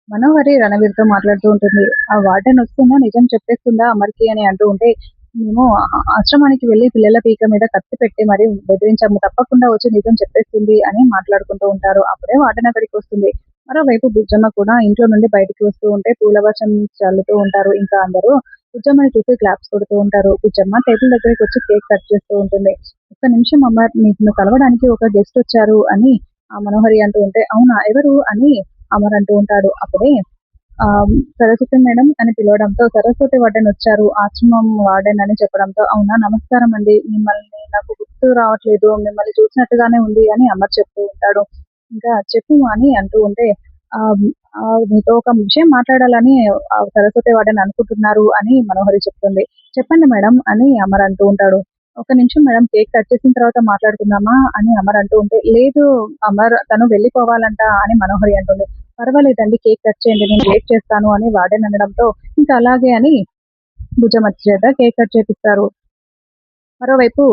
మనోహరి రణవీర్‌తో మాట్లాడుతూ ఉంటుంది. ఆ వార్డెన్ వస్తుందా నిజం చెప్పేస్తుందా అమర్‌కి అని అంటూ ఉంటే, మేము ఆశ్రమానికి వెళ్లి పిల్లల పీక మీద కత్తి పెట్టి మరి బెదిరించాము. తప్పకుండా వచ్చి నిజం చెప్పేస్తుంది అని మాట్లాడుకుంటూ ఉంటారు. అప్పుడే వార్డెన్ అక్కడికొస్తుంది. మరోవైపు బుజ్జమ్మ కూడా ఇంట్లో నుండి బయటికి వస్తూ ఉంటే పూల వర్షం చల్లుతూ ఉంటారు. ఇంకా అందరూ బుజ్జమ్మని చూసి క్లాప్స్ కొడుతూ ఉంటారు. బుజ్జమ్మ టేబుల్ దగ్గరికొచ్చి కేక్ కట్ చేస్తూ ఉంటుంది. "ఒక్క నిమిషం అమర్, నిన్ను కలవడానికి ఒక గెస్ట్ వచ్చారు" అని మనోహరి అంటూ ఉంటే, "అవునా? ఎవరు?" అని అమర్ అంటూ ఉంటాడు. అప్పుడే సరస్వతి మేడం అని పిలవడంతో, సరస్వతి వార్డెన్ వచ్చారు. ఆశ్రమం వార్డెన్ అని చెప్పడంతో, అవునా! నమస్కారం అండి. మిమ్మల్ని నాకు గుర్తు రావట్లేదు. మిమ్మల్ని చూసినట్టుగానే ఉంది అని అమర్ చెప్తూ ఉంటాడు. ఇంకా చెప్పు అని అంటూ ఉంటే, ఆహ్, మీతో ఒక విషయం మాట్లాడాలని సరస్వతి వార్డెన్ అనుకుంటున్నారు అని మనోహరి చెప్తుంది. చెప్పండి మేడం అని అమర్ అంటూ ఉంటాడు. "ఒక్క నిమిషం మేడం, కేక్ కట్ చేసిన తర్వాత మాట్లాడుకుందామా?" అని అమర్ అంటూ ఉంటే, లేదు అమర్, తను వెళ్ళిపోవాలంట అని మనోహరి అంటుంది. పర్వాలేదండి, కేక్ కట్ చేయండి, నేను వెయిట్ చేస్తాను అని వార్డెన్ అనడంతో, ఇంకా అలాగే అని భుజమతి చేత కేక్ కట్ చేపిస్తారు. మరోవైపు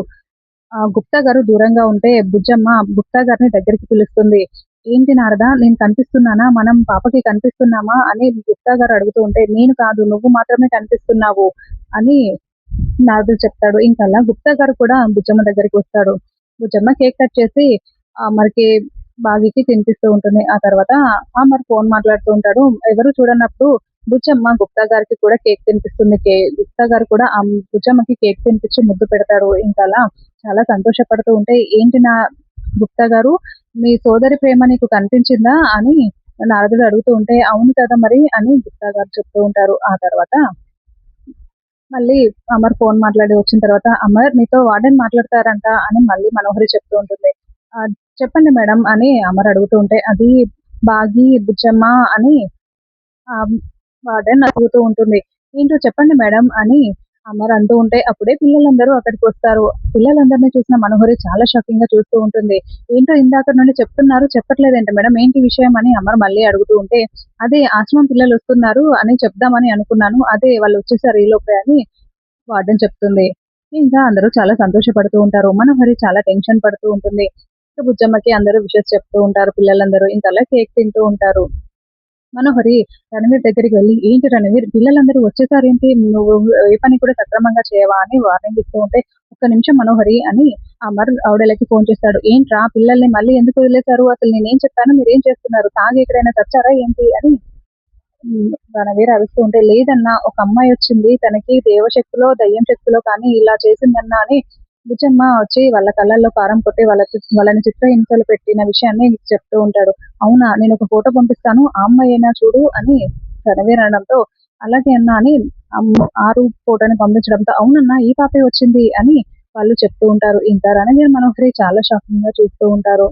గుప్తా గారు దూరంగా ఉంటే బుజ్జమ్మ గుప్తా గారిని దగ్గరికి పిలుస్తుంది. "ఏంటి నారద, నేను కనిపిస్తున్నానా? మనం పాపకి కనిపిస్తున్నామా?" అని గుప్తా గారు అడుగుతూ ఉంటే, "నేను కాదు, నువ్వు మాత్రమే కనిపిస్తున్నావు" అని నారదుడు చెప్తాడు. ఇంకలా గుప్తా గారు కూడా బుజ్జమ్మ దగ్గరికి వస్తాడు. బుజ్జమ్మ కేక్ కట్ చేసి మనకి బాగీకి తినిపిస్తూ ఉంటుంది. ఆ తర్వాత మరి ఫోన్ మాట్లాడుతూ ఉంటాడు. ఎవరు చూడనప్పుడు బుజ్జమ్మ గుప్తా గారికి కూడా కేక్ తినిపిస్తుంది. గుప్తా గారు కూడా బుజ్జమ్మకి కేక్ తినిపించి ముద్దు పెడతారు. ఇంకలా చాలా సంతోషపడుతూ ఉంటే, "ఏంటి నా గుప్తా గారు, మీ సోదరి ప్రేమ నీకు కనిపించిందా?" అని నారదుడు అడుగుతూ ఉంటే, "అవును కదా మరి" అని గుప్తా గారు చెప్తూ ఉంటారు. ఆ తర్వాత మళ్ళీ అమర్ ఫోన్ మాట్లాడి వచ్చిన తర్వాత, "అమర్, నీతో వార్డెన్ మాట్లాడతారంట" అని మళ్ళీ మనోహరి చెప్తూ ఉంటుంది. "చెప్పండి మేడం" అని అమర్ అడుగుతూ ఉంటే, "అది బాగి, బుజ్జమ్మ" అని ఆహ్, వార్డెన్ అడుగుతూ ఉంటుంది. "ఏంటో చెప్పండి మేడం" అని అమర్ అంటూ ఉంటే, అప్పుడే పిల్లలందరూ అక్కడికొస్తారు. పిల్లలందరిని చూసిన మనోహరి చాలా షాకింగ్‌గా చూస్తూ ఉంటుంది. "ఏంటో ఇందాకటి నుండి చెప్తున్నారు, చెప్పట్లేదేంటి మేడం? ఏంటి విషయం?" అని అమర్ మళ్ళీ అడుగుతూ ఉంటే, "అదే ఆశ్రమం పిల్లలొస్తున్నారు అని చెప్దామని అనుకున్నాను. అదే వాళ్ళొచ్చేసారు ఈలోపే" అని వార్డెన్ చెప్తుంది. ఇంకా అందరూ చాలా సంతోషపడుతూ ఉంటారు. మనోహరి చాలా టెన్షన్ పడుతూ ఉంటుంది. ఇక బుజ్జమ్మకి అందరూ విషెస్ చెప్తూ ఉంటారు పిల్లలందరూ. ఇంకలా కేక్ తింటూ ఉంటారు. మనోహరి రణవీర్ దగ్గరికి వెళ్లి, "ఏంటి రణవీర్, పిల్లలందరూ వచ్చేసారేంటి? నువ్వు ఏ పని కూడా సక్రమంగా చేయవా?" అని వార్నింగ్ ఇస్తూ ఉంటే, "ఒక్క నిమిషం మనోహరి" అని అమర్ ఆవిడలకి ఫోన్ చేస్తాడు. "ఏంట్రా, పిల్లల్ని మళ్ళీ ఎందుకు వదిలేసారు? అసలు నేనేం చెప్పాను? మీరేం చేస్తున్నారు? తాగి ఎక్కడైనా చచ్చారా ఏంటి?" అని రణవీర్ అరుస్తూ ఉంటే, "లేదన్నా, ఒక అమ్మాయొచ్చింది. తనకి దేవశక్తిలో, దయ్యం శక్తిలో కానీ ఇలా చేసిందన్నా" అని బుచ్చమ్మ వచ్చి వాళ్ళ కళ్ళల్లో కారం కొట్టి వాళ్ళని చిత్రహింసలు పెట్టిన విషయాన్ని చెప్తూ ఉంటాడు. "అవునా? నేనొక ఫోటో పంపిస్తాను. ఆ అమ్మాయేనా చూడు" అని రణవీర్ అనడంతో, "అలాగే అన్నా" అని ఆరు ఫోటోని పంపించడంతో, "అవునన్నా, ఈ పాపే వచ్చింది" అని వాళ్ళు చెప్తూ ఉంటారు. ఇంకా రణవీర్, మనోహరి చాలా షాకింగ్‌గా చూస్తూ ఉంటారు.